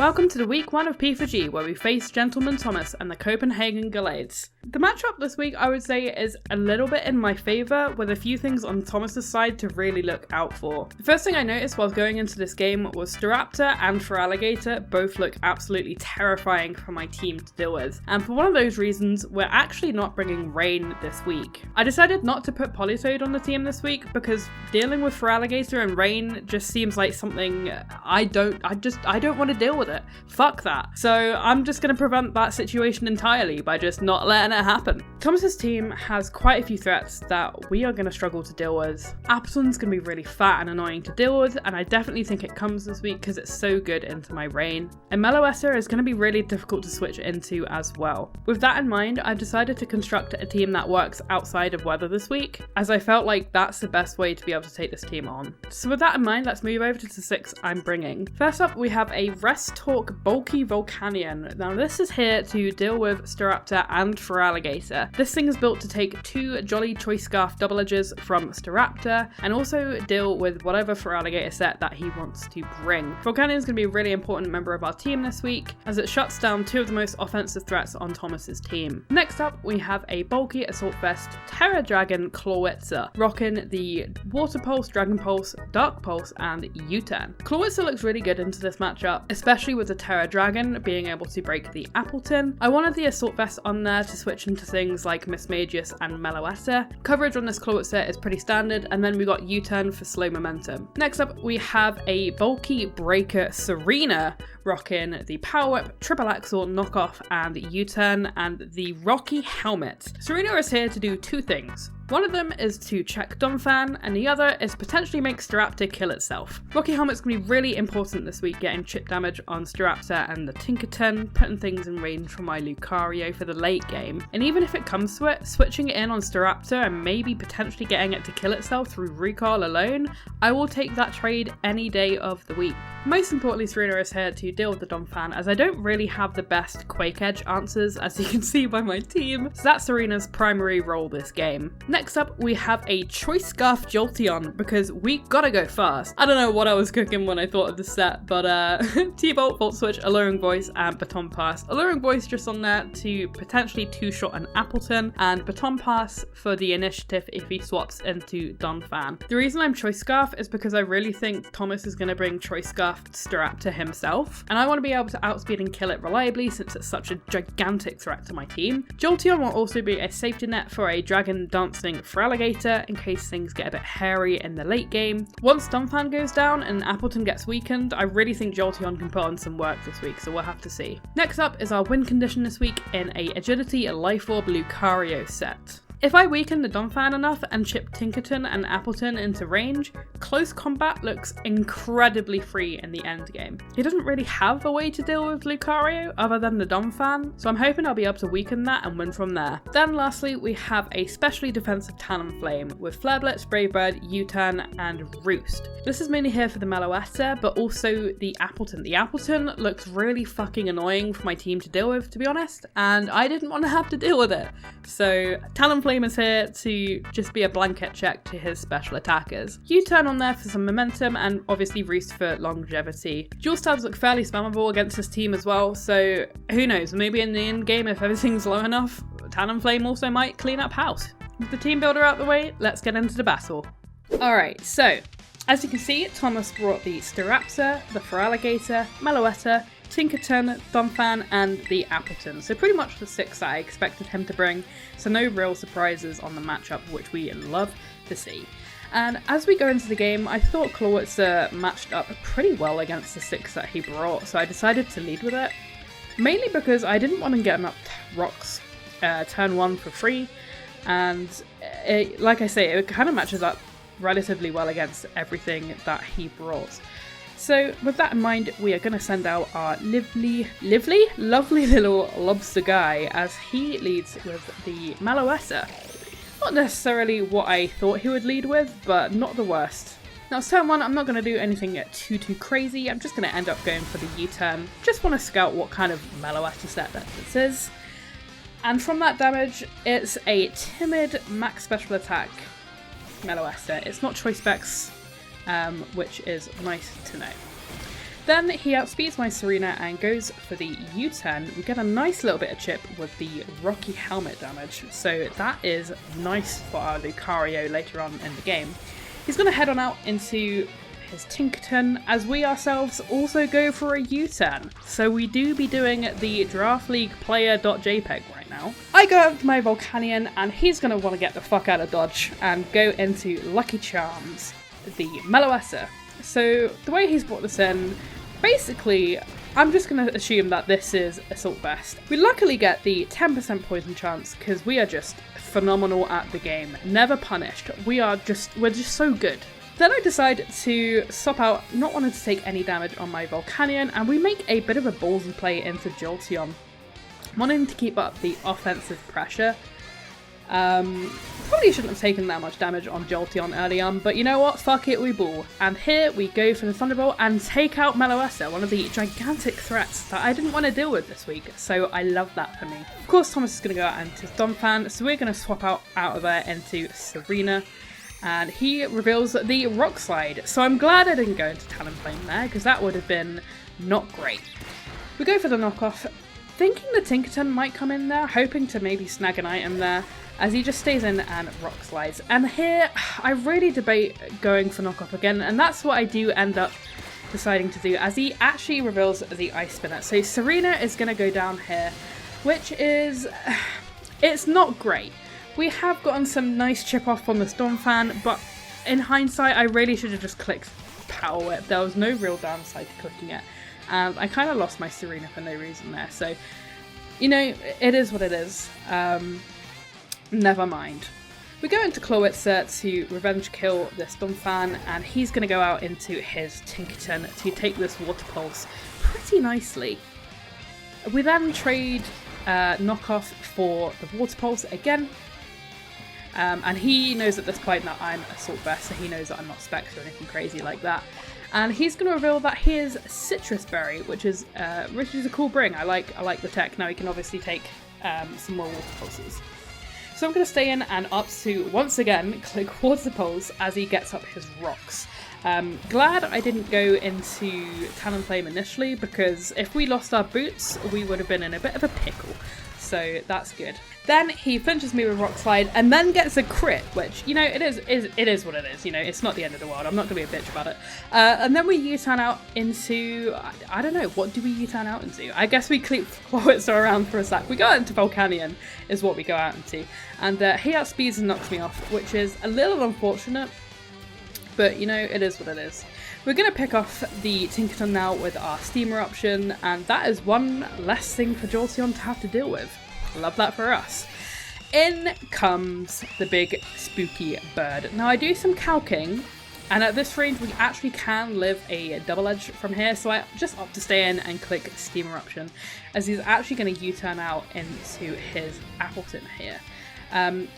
Welcome to the week 1 of P4G, where we face Gentleman Thomas and the Coppenhagen Gallades. The matchup this week, I would say, is a little bit in my favour, with a few things on Thomas's side to really look out for. The first thing I noticed while going into this game was Staraptor and Feraligatr both look absolutely terrifying for my team to deal with, and for one of those reasons, we're actually not bringing rain this week. I decided not to put Politoed on the team this week because dealing with Feraligatr and rain just seems like something I don't want to deal with it. Fuck that. So I'm just going to prevent that situation entirely by just not letting it happen. Thomas's team has quite a few threats that we are going to struggle to deal with. Appleton's going to be really fat and annoying to deal with, and I definitely think it comes this week because it's so good into my rain. And Meloetta is going to be really difficult to switch into as well. With that in mind, I've decided to construct a team that works outside of weather this week, as I felt like that's the best way to be able to take this team on. So with that in mind, let's move over to the 6 I'm bringing. First up, we have a Rest Talk Bulky Volcanion. Now this is here to deal with Staraptor and Feraligatr. This thing is built to take 2 Jolly Choice Scarf double edges from Staraptor and also deal with whatever Feraligatr set that he wants to bring. Volcanion is going to be a really important member of our team this week, as it shuts down 2 of the most offensive threats on Thomas's team. Next up, we have a bulky Assault Vest Terra Dragon Clawitzer, rocking the Water Pulse, Dragon Pulse, Dark Pulse, and U-Turn. Clawitzer looks really good into this matchup, especially with the Terra Dragon being able to break the Appleton. I wanted the Assault Vest on there to switch into things like Mismagius and Meloetta. Coverage on this Clawitzer is pretty standard, and then we got U-Turn for slow momentum. Next up, we have a bulky Breaker Serena, rocking the Power Whip, Triple Axle, Knockoff, and U-Turn, and the Rocky Helmet. Serena is here to do 2 things. One of them is to check Donphan, and the other is potentially make Staraptor kill itself. Rocky Helmet's going to be really important this week, getting chip damage on Staraptor and the Tinkerton, putting things in range for my Lucario for the late game. And even if it comes to it, switching it in on Staraptor and maybe potentially getting it to kill itself through Recall alone, I will take that trade any day of the week. Most importantly, Serena is here to deal with the Donphan, as I don't really have the best Quake Edge answers, as you can see by my team, so that's Serena's primary role this game. Next up, we have a Choice Scarf Jolteon, because we gotta go fast. I don't know what I was cooking when I thought of the set, but T-Bolt, Volt Switch, Alluring Voice, and Baton Pass. Alluring Voice just on there to potentially 2-shot an Appleton, and Baton Pass for the initiative if he swaps into Donphan. The reason I'm Choice Scarf is because I really think Thomas is going to bring Choice Scarf Staraptor himself, and I want to be able to outspeed and kill it reliably since it's such a gigantic threat to my team. Jolteon will also be a safety net for a Dragon Dancing Feraligatr in case things get a bit hairy in the late game. Once Donphan goes down and Appleton gets weakened, I really think Jolteon can put on some work this week, so we'll have to see. Next up is our win condition this week in a Agility Life Orb Lucario set. If I weaken the Donphan enough and chip Tinkerton and Appleton into range, close combat looks incredibly free in the end game. He doesn't really have a way to deal with Lucario other than the Donphan, so I'm hoping I'll be able to weaken that and win from there. Then lastly, we have a specially defensive Talonflame with Flare Blitz, Brave Bird, U-Turn, and Roost. This is mainly here for the Meloetta, but also the Appleton. The Appleton looks really fucking annoying for my team to deal with, to be honest, and I didn't want to have to deal with it. So Talonflame is here to just be a blanket check to his special attackers. U-Turn on there for some momentum, and obviously Roost for longevity. Dual stabs look fairly spammable against this team as well, so who knows, maybe in the end game if everything's low enough, Talonflame also might clean up house. With the team builder out the way, let's get into the battle. Alright, so as you can see, Thomas brought the Staraptor, the Feraligatr, Meloetta, Tinkerton, Donphan, and the Appleton. So pretty much the 6 that I expected him to bring, so no real surprises on the matchup, which we love to see. And as we go into the game, I thought Clawitzer matched up pretty well against the 6 that he brought, so I decided to lead with it. Mainly because I didn't want to get enough rocks turn 1 for free, and like I say, it kind of matches up relatively well against everything that he brought. So with that in mind, we are going to send out our lovely little lobster guy as he leads with the Meloetta. Not necessarily what I thought he would lead with, but not the worst. Now turn 1, I'm not going to do anything too crazy, I'm just going to end up going for the U-Turn. Just want to scout what kind of Meloetta set that this is. And from that damage, it's a timid max special attack Meloetta. It's not choice specs, which is nice to know. Then he outspeeds my Serena and goes for the U-turn. We get a nice little bit of chip with the Rocky Helmet damage, so that is nice for our Lucario later on in the game. He's going to head on out into his Tinkerton, as we ourselves also go for a U-turn. So we do be doing the Draft League player.jpg right now. I go out with my Volcanion, and he's going to want to get the fuck out of dodge and go into Lucky Charms, the Meloetta. So the way he's brought this in, basically, I'm just going to assume that this is Assault Vest. We luckily get the 10% poison chance because we are just phenomenal at the game. Never punished. We're just so good. Then I decide to swap out, not wanting to take any damage on my Volcanion, and we make a bit of a ballsy play into Jolteon. Wanting to keep up the offensive pressure. Probably shouldn't have taken that much damage on Jolteon early on, but you know what? Fuck it, we ball. And here we go for the Thunderbolt and take out Meloetta, one of the gigantic threats that I didn't want to deal with this week, so I love that for me. Of course, Thomas is going to go out into Donphan, so we're going to swap out of there into Serena. And he reveals the Rock Slide. So I'm glad I didn't go into Talonflame there, because that would have been not great. We go for the knockoff, thinking the Tinkerton might come in there, hoping to maybe snag an item there, as he just stays in and Rock Slides. And here, I really debate going for knockoff again, and that's what I do end up deciding to do, as he actually reveals the Ice Spinner. So Serena is going to go down here, which is... it's not great. We have gotten some nice chip off on the Stormfan, but in hindsight, I really should have just clicked Power Whip. There was no real downside to clicking it. And I kind of lost my Serena for no reason there. So, you know, it is what it is. Never mind. We go into Clawitzer to revenge kill this Stormfan, and he's going to go out into his Tinkerton to take this Water Pulse pretty nicely. We then trade knockoff for the Water Pulse again. And he knows at this point that I'm Assault Vest, so he knows that I'm not Specs or anything crazy like that. And he's going to reveal that he is Citrus Berry, which is a cool bring. I like the tech. Now he can obviously take some more Water Pulses. So I'm going to stay in and up to, once again, click Water Pulse as he gets up his rocks. Glad I didn't go into Talonflame initially, because if we lost our boots, we would have been in a bit of a pickle. So that's good. Then he flinches me with Rock Slide and then gets a crit, which, you know, it is what it is. You know, it's not the end of the world. I'm not going to be a bitch about it. And then we U-turn out into, I don't know, what do we U-turn out into? I guess we keep Clawitzer around for a sec. We go out into Volcanion is what we go out into. And he outspeeds and knocks me off, which is a little unfortunate. But, you know, it is what it is. We're going to pick off the Tinkerton now with our Steam Eruption, and that is one less thing for Jolteon to have to deal with. Love that for us. In comes the big spooky bird. Now I do some calking, and at this range we actually can live a double edge from here, so I just opt to stay in and click Steam Eruption, as he's actually going to U-turn out into his Appleton here.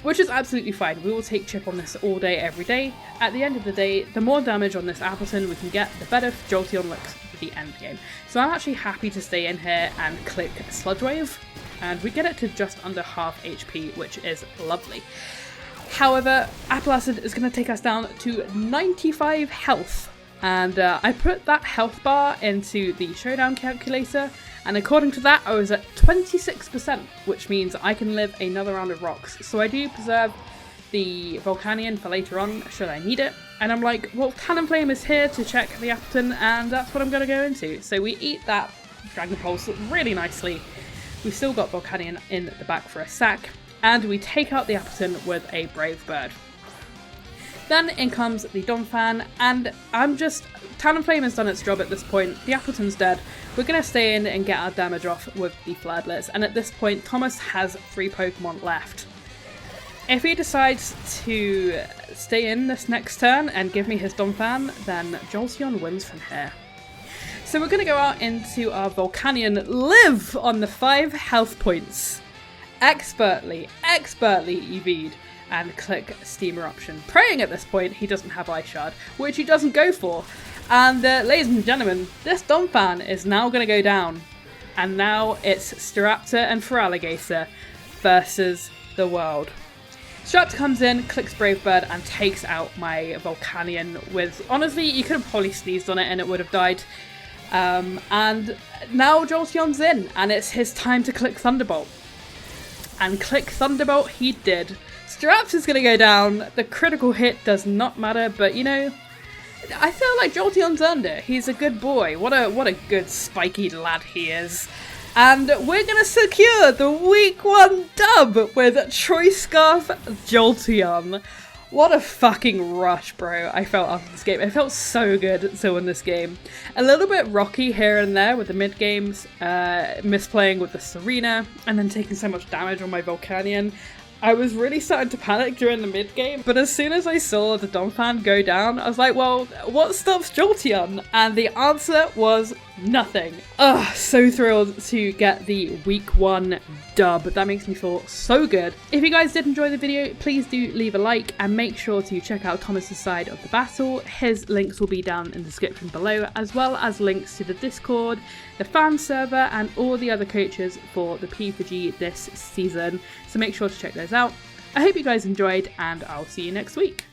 Which is absolutely fine. We will take chip on this all day, every day. At the end of the day, the more damage on this Appleton we can get, the better Jolteon looks for the end game. So I'm actually happy to stay in here and click Sludge Wave, and we get it to just under half HP, which is lovely. However, Apple Acid is going to take us down to 95 health, and I put that health bar into the showdown calculator, and according to that I was at 26%, which means I can live another round of rocks. So I do preserve the Volcanion for later on, should I need it. And I'm like, well, Talonflame is here to check the Appleton, and that's what I'm going to go into. So we eat that Dragon Pulse really nicely. We've still got Volcanion in the back for a sack, and we take out the Appleton with a Brave Bird. Then in comes the Donphan, and Talonflame has done its job at this point. The Appleton's dead. We're going to stay in and get our damage off with the Fladlets, and at this point Thomas has 3 Pokemon left. If he decides to stay in this next turn and give me his Donphan, then Jolteon wins from here. So we're going to go out into our Volcanion, live on the 5 health points. Expertly EV'd and click Steam Eruption. Praying at this point he doesn't have Ice Shard, which he doesn't go for. And ladies and gentlemen, this Donphan is now going to go down. And now it's Staraptor and Feraligatr versus the world. Staraptor comes in, clicks Brave Bird, and takes out my Volcanion with, honestly, you could have probably sneezed on it and it would have died. And now Jolteon's in, and it's his time to click Thunderbolt. And click Thunderbolt he did. Straps is going to go down. The critical hit does not matter, but you know, I feel like Jolteon's earned it. He's a good boy. What a good spiky lad he is. And we're going to secure the week 1 dub with Choice Scarf Jolteon. What a fucking rush, bro, I felt after this game. It felt so good to win this game. A little bit rocky here and there with the mid-games, misplaying with the Serena, and then taking so much damage on my Volcanion. I was really starting to panic during the mid-game, but as soon as I saw the Donphan go down, I was like, well, what stops Jolteon? And the answer was nothing. Ugh, so thrilled to get the week 1 dub. That makes me feel so good. If you guys did enjoy the video, please do leave a like and make sure to check out Thomas's side of the battle. His links will be down in the description below, as well as links to the Discord, the fan server, and all the other coaches for the P4G this season. So make sure to check those out. I hope you guys enjoyed, and I'll see you next week.